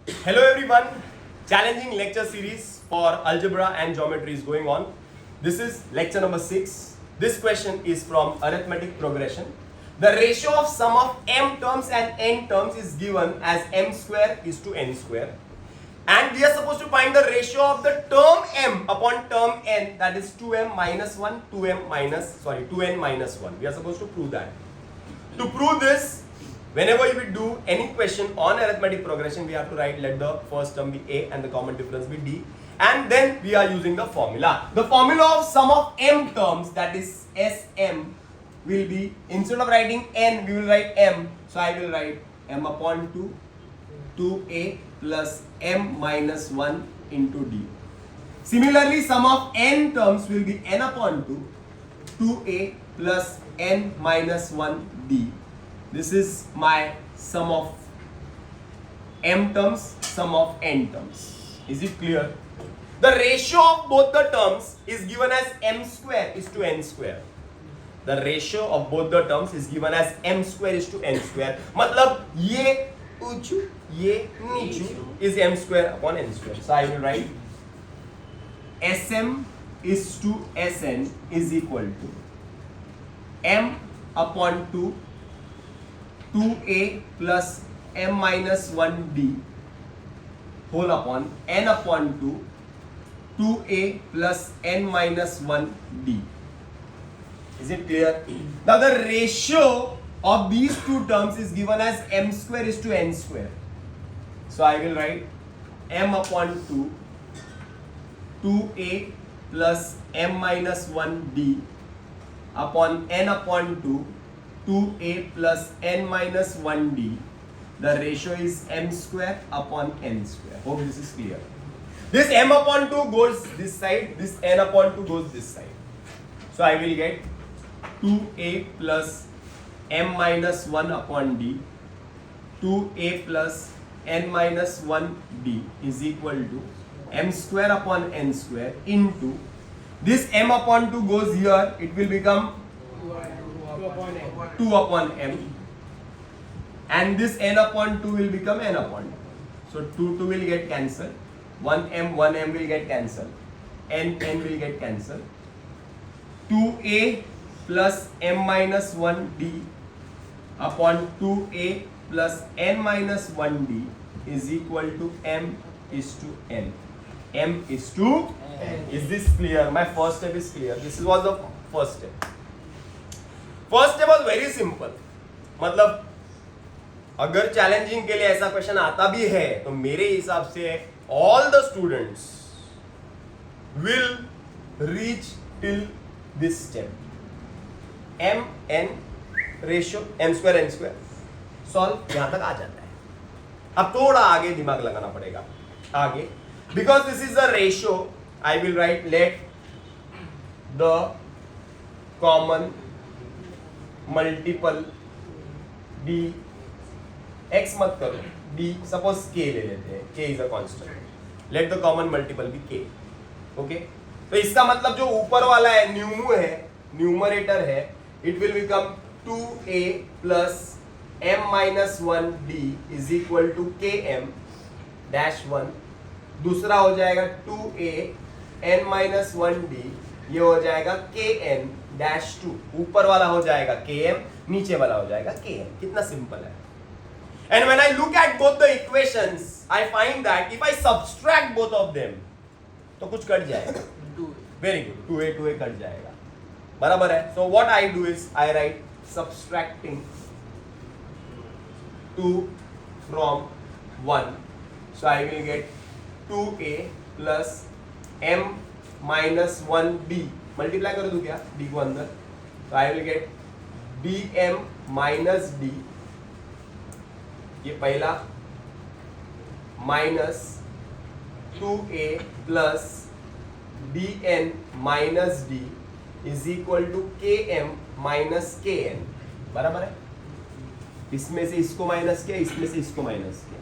Hello everyone, challenging lecture series for algebra and geometry is going on. This is lecture number 6. This question is from arithmetic progression. The ratio of sum of m terms and n terms is given as m square is to n square. And we are supposed to find the ratio of the term m upon term n, that is 2m minus 1, 2n minus 1. We are supposed to prove that. To prove this, whenever we do any question on arithmetic progression, we have to write let the first term be a and the common difference be d, and then we are using the formula. The formula of sum of m terms, that is Sm, will be, instead of writing n, we will write m. So I will write m upon 2, 2a plus m minus 1 into d. Similarly, sum of n terms will be n upon 2, 2a plus n minus 1 d. This is my sum of m terms, sum of n terms. Is it clear? The ratio of both the terms is given as m square is to n square. The ratio of both the terms is given as m square is to n square. मतलब ये ऊंचू ये नीचू is m square upon n square. So I will write Sm is to Sn is equal to m upon 2, 2a plus m minus 1d whole upon n upon 2, 2a plus n minus 1d. Is it clear? Now the ratio of these two terms is given as m square is to n square. So I will write m upon 2, 2a plus m minus 1d upon n upon 2, 2a plus n minus 1d. The ratio is m square upon n square. Hope this is clear. This m upon 2 goes this side, this n upon 2 goes this side. So I will get 2a plus m minus 1 upon d, 2a plus n minus 1d is equal to m square upon n square into this m upon 2 goes here, it will become 2 upon m, and this n upon 2 will become n upon 2. So 2 will get cancelled, 1m will get cancelled, n will get cancelled. 2a plus m minus 1d upon 2a plus n minus 1d is equal to m is to n. M is to n. Is this clear? My first step is clear. This was the first step. First step was very simple. मतलब अगर challenging के लिए ऐसा question आता भी है तो मेरे हिसाब से all the students will reach till this step. M n ratio m square n square solve यहां तक आ जाता है. अब थोड़ा आगे दिमाग लगाना पड़ेगा आगे, because this is the ratio. I will right let the common multiple d, x मत करो, d सपोज k ले लेते हैं, k is a constant. Let the common multiple be k. Okay, तो इसका मतलब जो ऊपर वाला है न्यूमू है, न्यूमरेटर है, it will become 2a plus m minus 1d is equal to km dash 1. दूसरा हो जाएगा 2a n माइनस 1d, ये हो जाएगा kn डैश 2. ऊपर वाला हो जाएगा km, नीचे वाला हो जाएगा km. कितना सिंपल है. And when I look at both the equations I find that if I subtract both of them तो कुछ कट जाएगा. वेरी गुड, 2a कट जाएगा. बराबर है. So what I do is I write subtracting 2 from 1. So I will get 2a plus m minus 1d. Multiply कर दूं क्या d को अंदर, तो I will get dm minus d, ये पहला, minus 2a plus dn minus d is equal to km minus kn. बराबर है. इसमें से इसको माइनस किया, इसमें से इसको माइनस किया,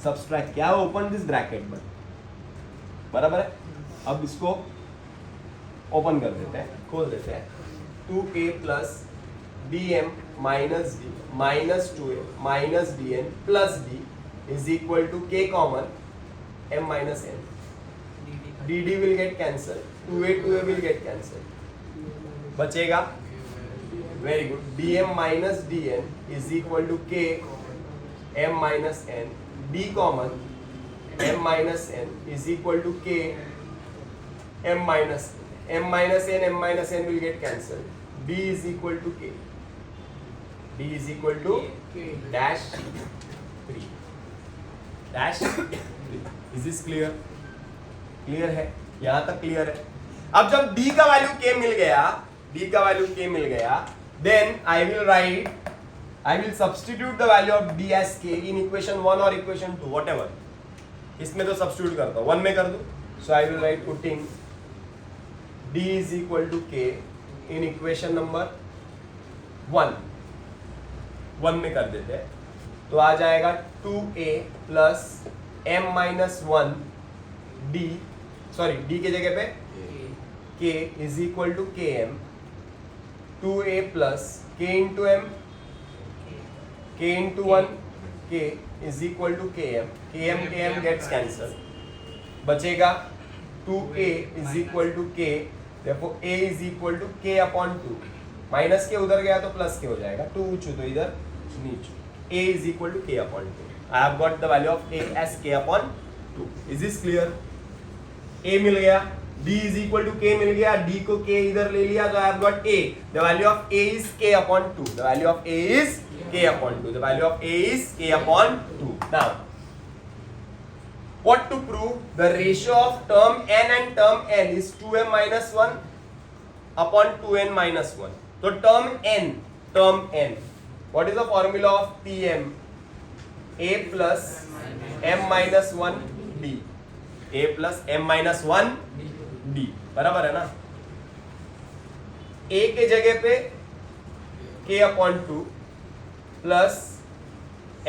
सब्सट्रैक्ट किया, ओपन दिस ब्रैकेट. बट बराबर है. अब इसको ओपन कर देते हैं, खोल देते हैं. 2a plus dm minus d minus 2a minus dn plus d is equal to k common m minus n. dd will get cancelled, 2a will get cancelled, बचेगा very good dm minus dn is equal to k m minus n, d common m minus n is equal to k m minus n will get cancelled, d is equal to k, d is equal to dash 3 dash 3. Is this clear? Clear है, यहां तक clear है. अब जब d का value k मिल गया, then I will substitute the value of d as k in equation 1 or equation 2, whatever. इसमें तो सब्स्टिट्यूट करता हूं, 1 में कर दूं. So I will write putting d is equal to k in equation number 1 में कर देते हैं, तो आ जाएगा 2a plus m minus 1 d के जगह पे k is equal to km, 2a plus k into m, k into 1 k is equal to km gets cancel, बचेगा 2a is equal to k, देखो a is equal to k upon 2, minus के उधर गया तो plus के हो जाएगा, 2 ऊंचू तो इधर नीचे, a is equal to k upon 2. I have got the value of a as k upon 2. Is this clear? a मिल गया, d is equal to k मिल गया, d को k इधर ले लिया, तो I have got a. The value of a is k upon 2. The value of a is k upon 2. The value of a is k upon 2. Now what to prove? The ratio of term n and term n is 2m minus 1 upon 2n minus 1. So term n, what is the formula of Pm? A plus m minus 1 d. A plus m minus 1 d. बराबर है ना? A के जगह पे k upon 2 plus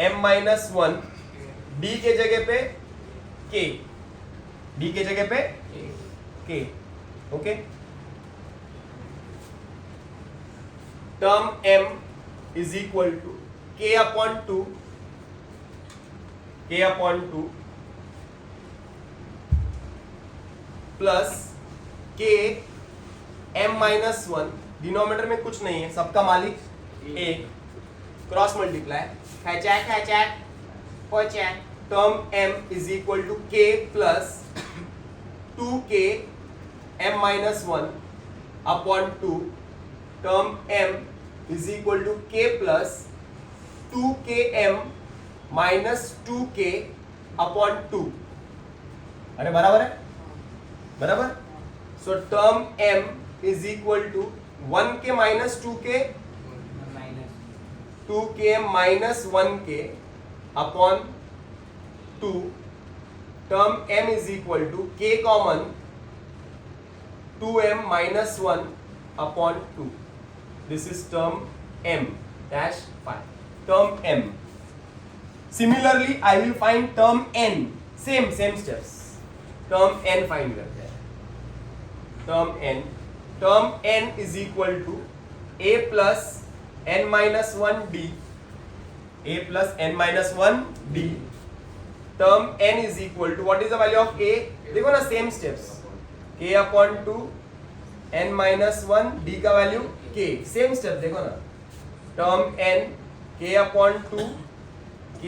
m minus 1, d के जगह पे k, d के जगह पे k. Okay, term m is equal to k upon 2 plus k m minus 1. Denominator में कुछ नहीं है, सबका मालिक एक, क्रॉस मल्टीप्लाई, खैचैक पोचैक. Term m is equal to k plus 2k m minus 1 upon 2. Term m is equal to k plus 2km minus 2k upon 2. अरे बराबर है, बराबर. So term m is equal to 1k minus 2k, 2k minus 1k upon 2. Term m is equal to k common 2m minus 1 upon 2. This is term m dash 5. Term m. Similarly I will find term n. Same steps. Term n find करते हैं. Term n is equal to a plus n minus 1 d. a plus n minus 1 d. Term n is equal to what is the value of a? देखो ना, same steps, k upon 2 n minus 1 d का value k. Same step देखो ना. Term n k upon 2 k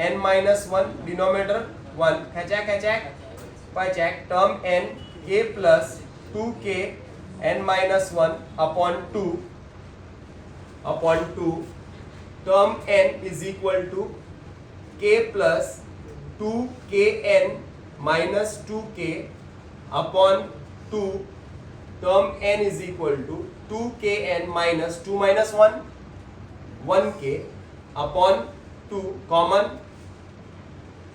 n minus 1, denominator 1, खैचैक पचैक. Term n k plus 2k n minus 1 upon 2. Term n is equal to k plus 2kn minus 2k upon 2. Term n is equal to 2kn minus 2 minus 1 1k upon 2 common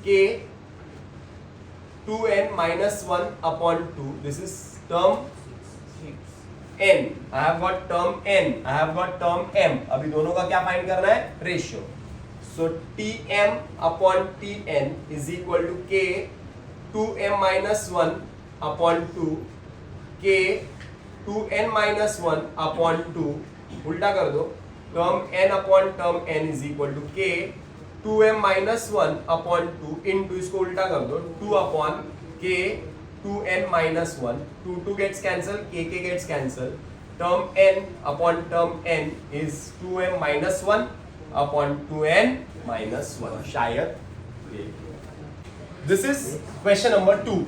k 2n minus 1 upon 2. This is term n. I have got term n, I have got term m. अभी दोनों का क्या find करना है? Ratio. So Tm upon Tn is equal to k 2m minus 1 upon 2 k 2n minus 1 upon 2. उल्टा कर दो, term n upon term n is equal to k 2m minus 1 upon 2 into, इसको उल्टा कर दो, 2 upon k 2n minus 1, 2 gets cancelled, k gets cancelled, term n upon term n is 2m minus 1 upon 2n minus 1. शायद this is question number 2.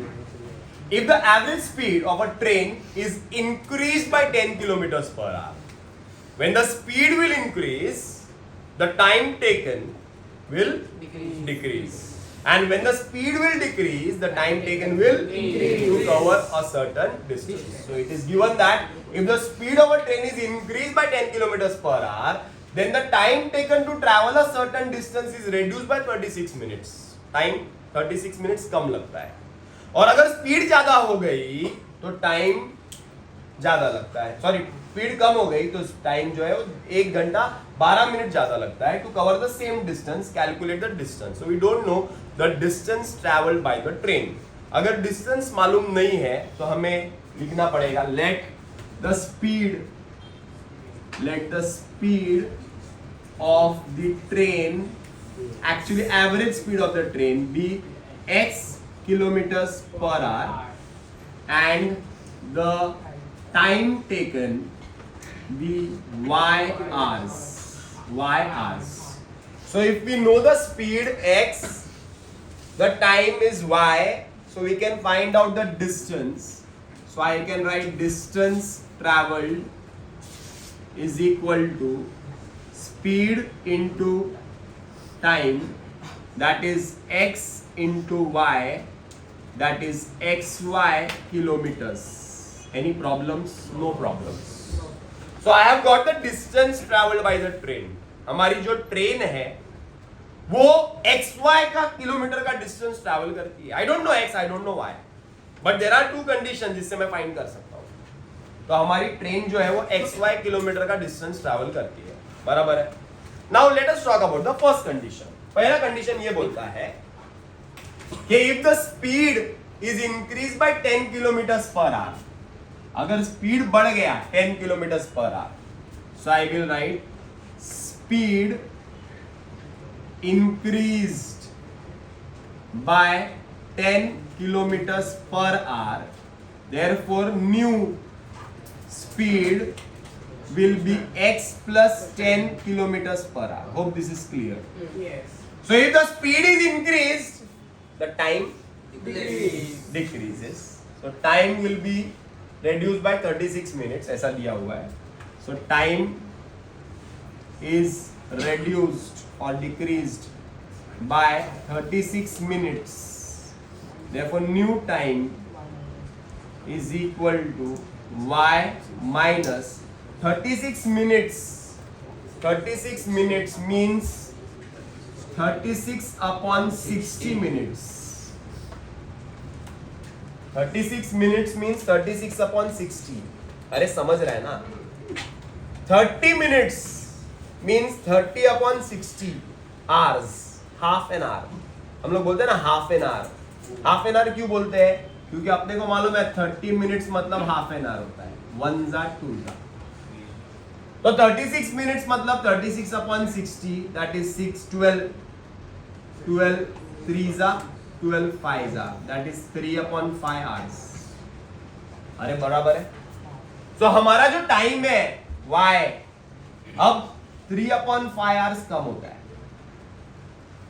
If the average speed of a train is increased by 10 kilometers per hour, when the speed will increase, the time taken will decrease. And when the speed will decrease, the time taken will increase to cover a certain distance. So it is given that if the speed of a train is increased by 10 kilometers per hour, then the time taken to travel a certain distance is reduced by 36 minutes. Time 36 minutes कम लगता है. और अगर speed ज्यादा हो गई तो time ज्यादा लगता है. सॉरी, स्पीड कम हो गई तो टाइम जो है वो 1 घंटा 12 मिनट ज्यादा लगता है to cover the same distance. Calculate the distance. So we don't know the distance travelled by the train. अगर डिस्टेंस मालूम नहीं है तो हमें लिखना पड़ेगा let the speed of the train, actually average speed of the train, be x kilometers per hour and the time taken be y hours. So if we know the speed x, the time is y, so we can find out the distance. So I can write distance traveled is equal to speed into time, that is x into y, that is xy kilometers. Any problems? No problems. So I have got the distance traveled by the train. हमारी जो train है वो xy का kilometre का distance travel करती है. I don't know x, I don't know y, but there are 2 conditions जिससे मैं फाइंड कर सकता हूँ. तो हमारी ट्रेन जो है वो xy किलोमीटर का डिस्टेंस ट्रैवल करती है. बराबर है. Now let us talk about the first condition. पहला कंडीशन ये बोलता है कि if the speed is increased by 10 kilometers per hour, अगर स्पीड बढ़ गया 10 kilometers per hour, so I will write speed increased by 10 kilometers per hour, therefore new speed will be x plus 10 kilometers per hour. Hope this is clear. Yes. So if the speed is increased, the time decreases. So time will be reduced by 36 minutes. ऐसा दिया हुआ है. So time is reduced or decreased by 36 minutes. Therefore new time is equal to y minus 36 minutes. 36 minutes means 36 upon 60 minutes. 36 minutes means 36 upon 60. अरे समझ रहे हैं ना? 30 minutes means 30 upon 60 hours. Half an hour. हम लोग बोलते हैं ना half an hour. Half an hour क्यों बोलते हैं? क्योंकि अपने को मालूम है 30 minutes मतलब half an hour होता है. 1 जा 2 जा. तो 36 minutes मतलब 36 upon 60, that is 6, 12, 12 3 जा 12 5 जा, that is 3 upon 5 hours. अरे बराबर है. तो हमारा जो टाइम है y अब 3 upon 5 hours कम होता है.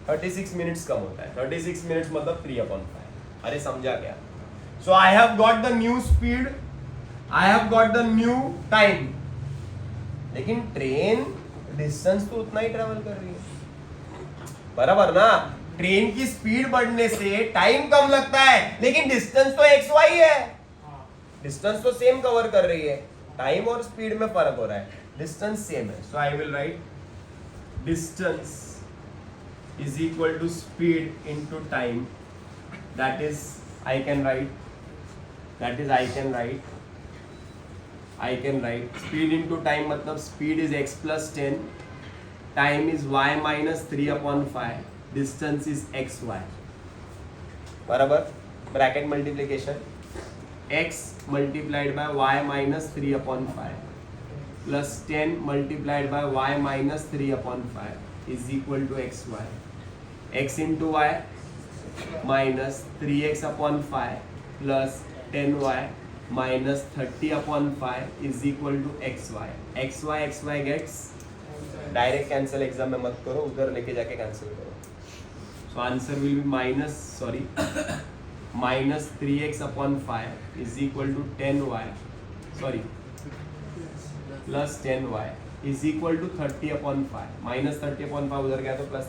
36 minutes कम होता है. 36 minutes मतलब 3 upon 5. अरे समझा क्या? So I have got the new speed, I have got the new time. लेकिन ट्रेन डिस्टेंस तो उतना ही ट्रेवल कर रही है. बराबर ना? ट्रेन की स्पीड बढ़ने से टाइम कम लगता है, लेकिन डिस्टेंस तो एक्स वाई है. डिस्टेंस तो सेम कवर कर रही है. टाइम और स्पीड में फर्क हो रहा है. डिस्टेंस सेम है. So I will write distance is equal to speed into time. That is I can write speed into time मतलब speed is x plus 10, time is y minus 3 upon 5, distance is xy. बराबर. Bracket multiplication x multiplied by y minus 3 upon 5. plus 10 multiplied by y minus 3 upon 5 is equal to xy. X into y minus 3x upon 5 plus 10y minus 30 upon 5 is equal to xy. xy gets direct cancel, exam में मत करो, उधर लेके जाके cancel करो. So answer will be minus 3x upon 5 is equal to 10y plus 10y is equal to 30 upon 5. Minus 30 upon 5 उधर गया तो plus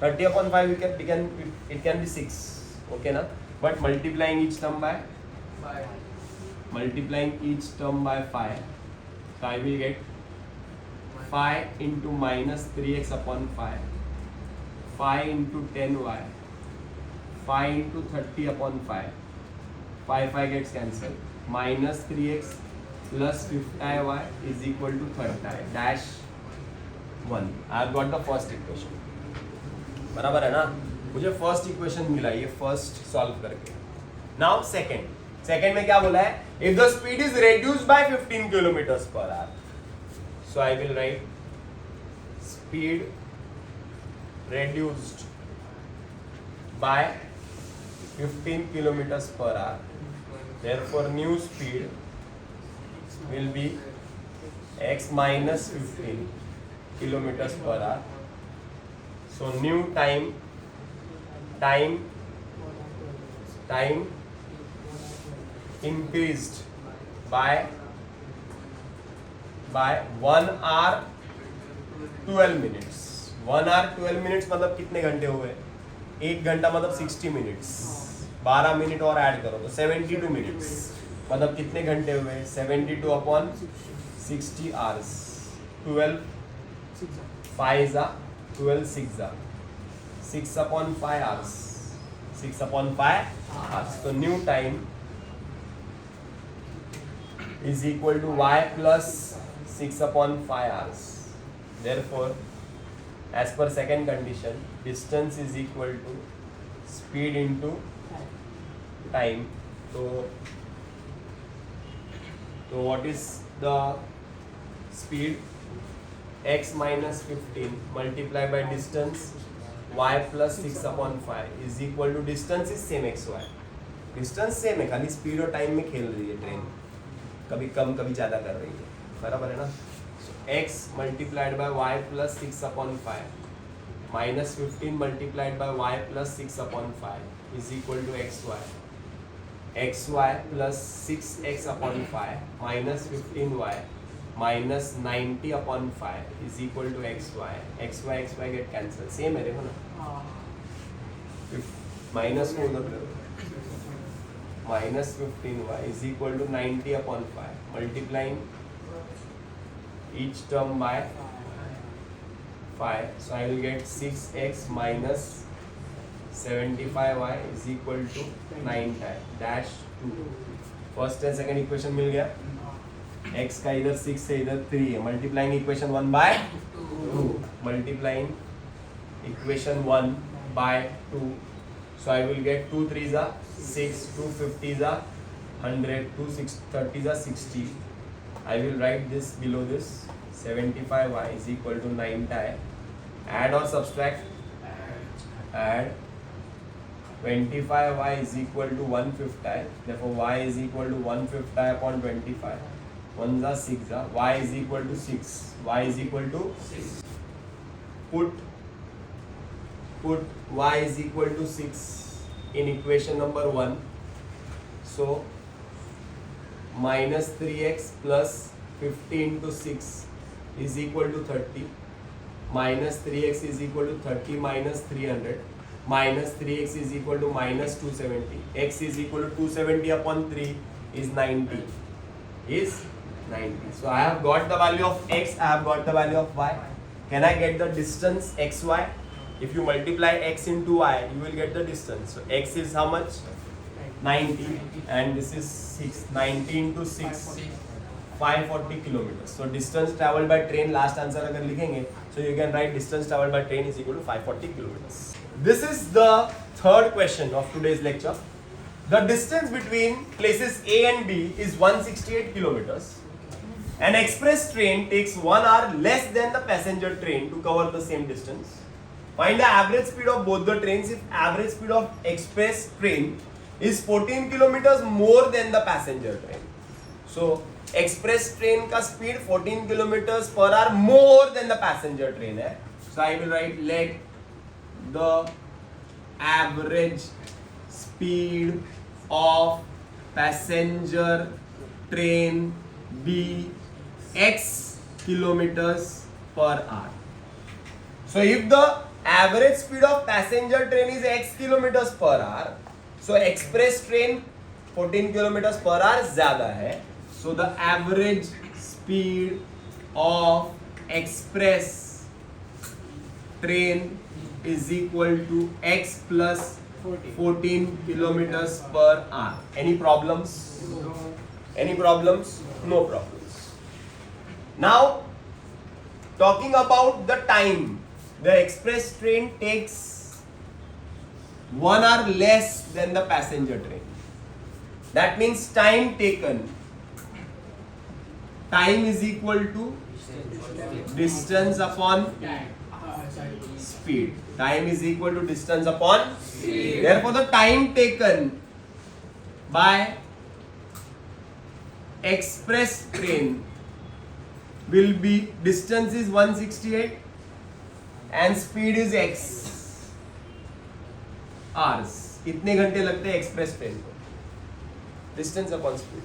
30 upon 5 it can be 6. Okay ना? But multiplying each term by 5, so I will get 5 into minus 3x upon 5, 5 into 10y, 5 into 30 upon 5, 5 gets cancelled, minus 3x plus 50y is equal to 30 dash 1. I have got the first equation. बराबर है ना? मुझे first equation मिला, ये first solve करके. Now second में क्या बोला है? If the speed is reduced by 15 kilometers per hour, so I will write speed reduced by 15 kilometers per hour. Therefore new speed will be x minus 15 kilometers per hour. So new time increased by 1 hour 12 minutes. 1 hour 12 minutes मतलब कितने घंटे हुए? 1 घंटा मतलब 60 minutes. 12 minute और add करो तो 72 minutes. मतलब कितने घंटे हुए? 72 upon 60 hours. 12 5 12 6 upon 5 hours. 6 upon 5 hours. So new time is equal to y plus 6 upon 5 hours. Therefore, as per second condition, distance is equal to speed into time. So what is the speed? X minus 15 multiplied by distance y plus 6 upon 5 is equal to, distance is same xy, distance same है, खाली speed और time में खेल रही है train, कभी कम कभी ज़्यादा कर रही है, बराबर है ना? So x multiplied by y plus 6 upon 5 minus 15 multiplied by y plus 6 upon 5 is equal to xy. xy plus 6x upon 5 minus 15y minus 90 upon 5 is equal to xy. xy get cancelled. Same है, देखो ना? Minus को उधर करो. minus 15y is equal to 90 upon 5. Multiplying each term by 5. So I will get 6x minus 75y is equal to 9 dash 2. First and second equation मिल गया. x का इधर 6 से इधर 3 है. Multiplying equation 1 by 2. Multiplying equation 1 by 2. So I will get 2 3s are 6, 2 50s are 100, 2 6 30s are 60. I will write this below this. 75y is equal to 9 tie. Add or subtract? Add. 25y is equal to 150. Therefore y is equal to 150 upon 25. 1s are 6. Y is equal to 6. Y is equal to 6. Put y is equal to 6 in equation number 1. So minus 3x plus 15 to 6 is equal to 30. Minus 3x is equal to 30 minus 300. Minus 3x is equal to minus 270. X is equal to 270 upon 3 is 90. Is 90. So I have got the value of x, I have got the value of y. Can I get the distance xy? If you multiply x into y, you will get the distance. So x is how much? 90 and this is 6. 90 into 6, 540 kilometers. So distance traveled by train, last answer अगर लिखेंगे, so you can write distance traveled by train is equal to 540 kilometers. This is the third question of today's lecture. The distance between places A and B is 168 kilometers. An express train takes 1 hour less than the passenger train to cover the same distance. Find the average speed of both the trains if average speed of express train is 14 kilometers more than the passenger train. So express train का speed 14 kilometers per hour more than the passenger train है. So I will write let the average speed of passenger train be x kilometers per hour. So if the average speed of passenger train is x kilometers per hour, so express train 14 kilometers per hour ज्यादा है. So the average speed of express train is equal to x plus 14 kilometers per hour. Any problems? Any problems? No problems. Now talking about the time, the express train takes 1 hour less than the passenger train. That means time taken. Time is equal to distance upon speed. Time is equal to distance upon speed. Therefore, the time taken by express train will be, distance is 168 and speed is x hours. इतने घंटे लगते हैं express train को, distance upon speed.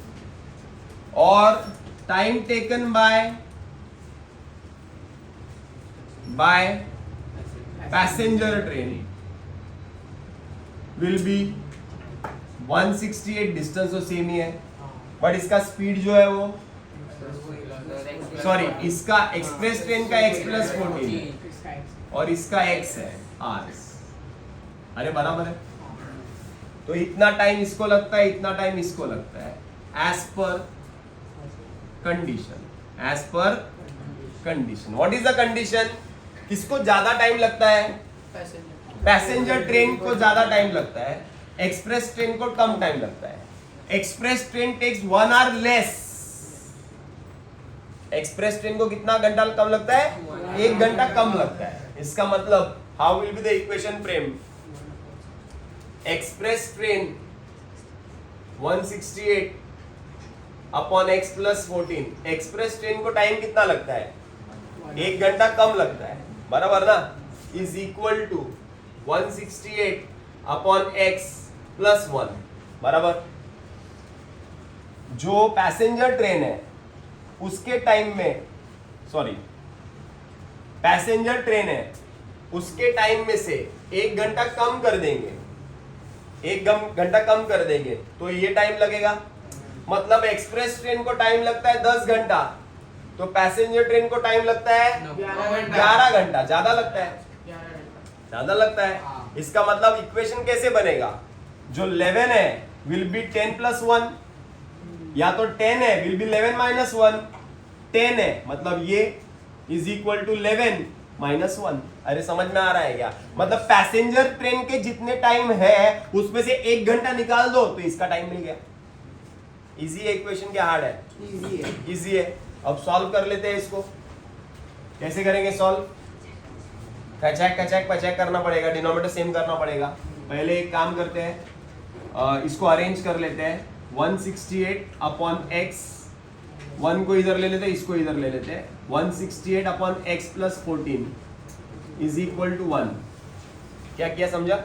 और time taken by passenger train will be 168. Distance तो same ही है, but इसका speed जो है वो, सॉरी, इसका एक्सप्रेस ट्रेन का x प्लस 14 और इसका x है आवर्स. अरे बराबर है. तो इतना टाइम इसको लगता है, इतना टाइम इसको लगता है, as per condition. As per condition. What is the condition? किसको ज्यादा टाइम लगता है? पैसेंजर ट्रेन को ज्यादा टाइम लगता है, एक्सप्रेस ट्रेन को कम टाइम लगता है. Express train takes 1 hour less. Express train को कितना घंटा कम लगता है? 1 घंटा कम लगता है. इसका मतलब how will be the equation frame? Express train 168 upon x plus 14. Express train को टाइम कितना लगता है? 1 घंटा कम लगता है, बराबर ना? Is equal to 168 upon x plus 1, बराबर. जो पैसेंजर ट्रेन है उसके टाइम में, सॉरी, पैसेंजर ट्रेन है उसके टाइम में से 1 घंटा कम कर देंगे, 1 घंटा कम कर देंगे तो ये टाइम लगेगा. मतलब एक्सप्रेस ट्रेन को टाइम लगता है 10 घंटा, तो पैसेंजर ट्रेन को टाइम लगता है 11 घंटा. ज्यादा लगता है, ज्यादा लगता है. इसका मतलब इक्वेशन कैसे बनेगा? जो 11 है विल बी 10 प्लस 1, या तो 10 है विल बी 11 माइनस 1. 10 है मतलब ये इज इक्वल टू 11 माइनस 1. अरे समझ में आ रहा है क्या? मतलब पैसेंजर ट्रेन के जितने टाइम है उसमें से 1 घंटा निकाल दो तो इसका टाइम मिल गया. इजी है इक्वेशन, क्या हार्ड है? इजी है. अब सॉल्व कर लेते हैं इसको. कैसे करेंगे सॉल्व? कचैक करना पड़ेगा, डिनोमिनेटर सेम करना पड़ेगा. पहले एक काम करते हैं, इसको अरेंज कर लेते हैं. 168 अपॉन x, 1 को इधर ले लेते हैं, इसको इधर ले लेते हैं. 168 upon x plus 14 is equal to 1. क्या किया समझा?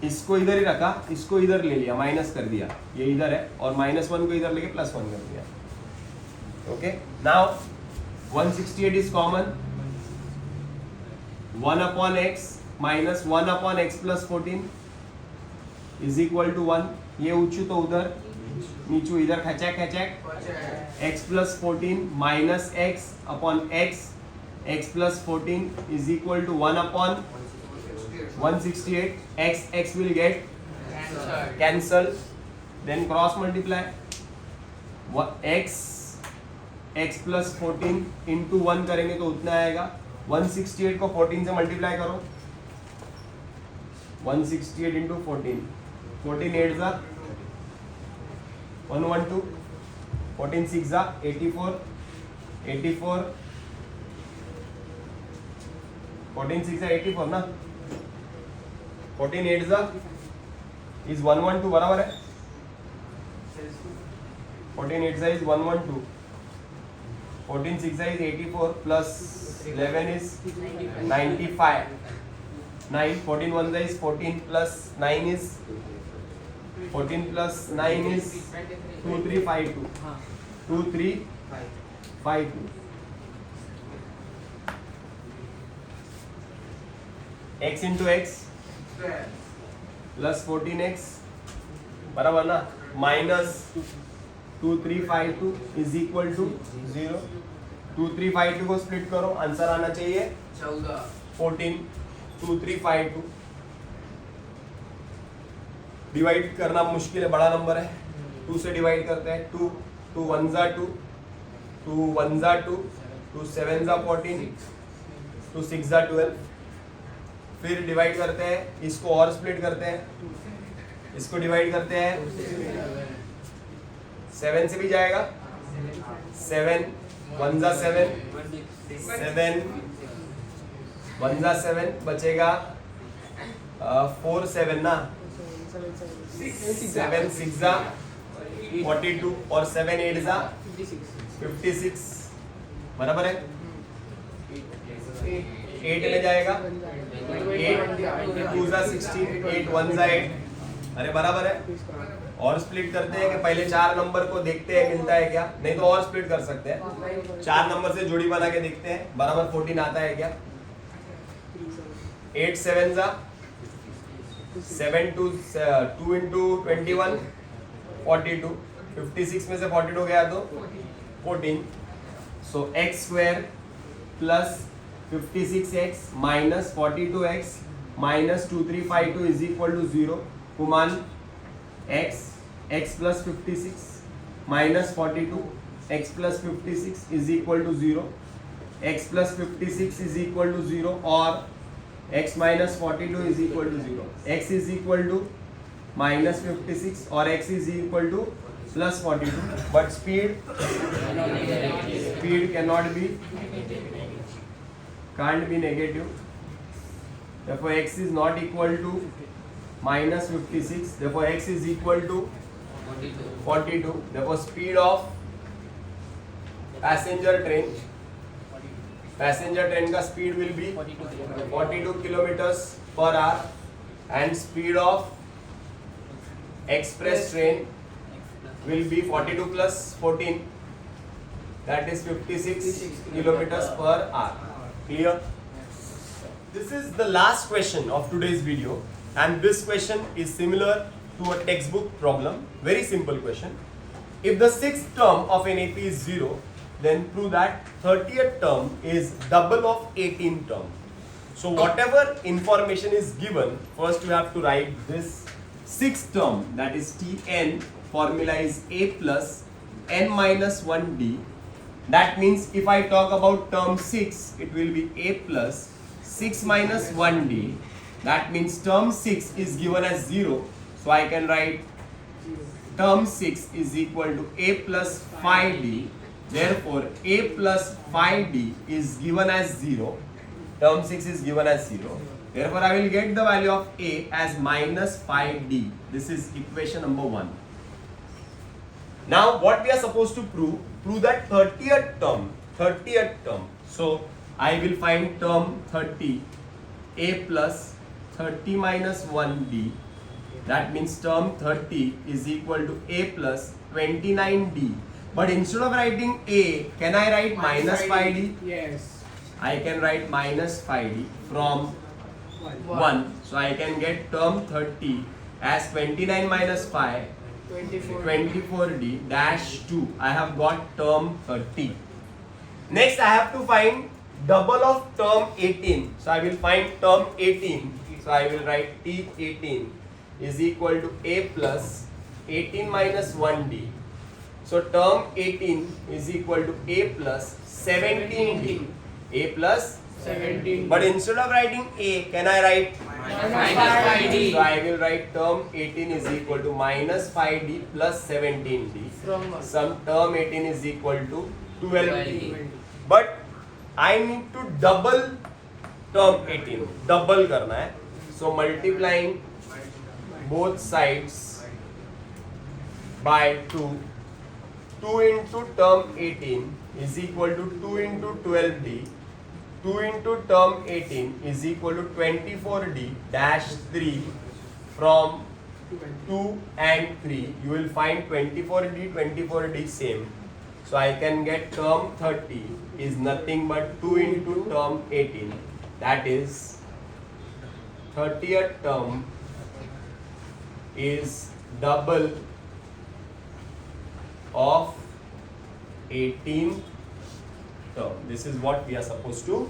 इसको इधर ही रखा, इसको इधर ले लिया, माइनस कर दिया, ये इधर है, और -1 को इधर लेके +1 कर दिया. Okay, now 168 is common. 1 upon x minus 1 upon x plus 14 is equal to 1. ये ऊंचू तो उधर, नीचू इधर, खचैक. x plus 14 minus x upon x plus 14 is equal to 1 upon 168. x will get cancelled. Then cross multiply. x plus 14 into 1 करेंगे तो उतना आएगा. 168 को 14 से मल्टीप्लाई करो. 168 into 14. 14 8 जा 112. 14 6 जा 84. 84 14 6 है 84 ना 14 8 is 112 बराबर है 14 8 is 112 14 6 is 84 plus 11 is 95 9 14 1 is 14 plus 9 is 14 plus 9 is 2352 2352 x into x plus 14x बराबर ना minus 2352 is equal to 0 2352 को स्प्लिट करो आंसर आना चाहिए 14 2352 डिवाइड करना मुश्किल है बड़ा नंबर है 2 से डिवाइड करते हैं 2 2 1 जा 2 2 1 जा 2 2 7 जा 14 2 6 जा 12 फिर डिवाइड करते हैं इसको और स्प्लिट करते हैं इसको डिवाइड करते हैं 7 से भी जाएगा 7 1 जा 7 7 1 जा 7 बचेगा 4 7 ना 7 6 जा 42 और 7 8 जा 56 बराबर है 8 में जाएगा 8 2 जा 16 8 1 जा 8 अरे बराबर है और स्प्लिट करते हैं कि पहले 4 नंबर को देखते हैं मिलता है क्या नहीं तो और स्प्लिट कर सकते हैं 4 नंबर से जोड़ी बना के देखते हैं बराबर 14 आता है क्या 8 7 जा 7 2 2 into 21 42 56 में से 42 गया तो 14 so x square plus 56x minus 42x minus 2352 is equal to 0 Kuman x plus 56 minus 42 x plus 56 is equal to 0 x plus 56 is equal to 0 or x minus 42 is equal to 0 x is equal to minus 56 or x is equal to plus 42 but speed cannot be can't be negative therefore x is not equal to minus 56 therefore x is equal to 42 therefore speed of passenger train का speed will be 42 kilometers per hour and speed of express train will be 42 plus 14 that is 56 kilometers per hour clear this is the last question of today's video and this question is similar to a textbook problem very simple question if the sixth term of an AP is 0 then prove that 30th term is double of 18th term so whatever information is given first you have to write this sixth term that is Tn formula is a plus n minus 1d that means if I talk about term 6 it will be a plus 6 minus 1d that means term 6 is given as 0 so I can write term 6 is equal to a plus 5d therefore a plus 5d is given as 0 term 6 is given as 0 therefore I will get the value of a as minus 5d this is equation number 1 now what we are supposed to prove that 30th term so I will find term 30 a plus 30 minus 1d that means term 30 is equal to a plus 29d but instead of writing a can I write minus 5d Yes. I can write minus 5d from 1 so I can get term 30 as 29 minus 5 24d dash 2 I have got term 30 next I have to find double of term 18 so I will find term 18 so I will write T18 is equal to a plus 18 minus 1d so term 18 is equal to a plus 17d a plus 17 but instead of writing a can I write minus 5d so I will write term 18 is equal to minus 5d plus 17d from some term 18 is equal to 12D. But I need to double term 18. Double करना है. So multiplying both sides by 2. 2 into term 18 is equal to 2 into 12D. 2 into term 18 is equal to 24D dash 3 from 2 and 3. You will find 24D same. So I can get term 30 is nothing but 2 into term 18. That is 30th term is double of 18th term. This is what we are supposed to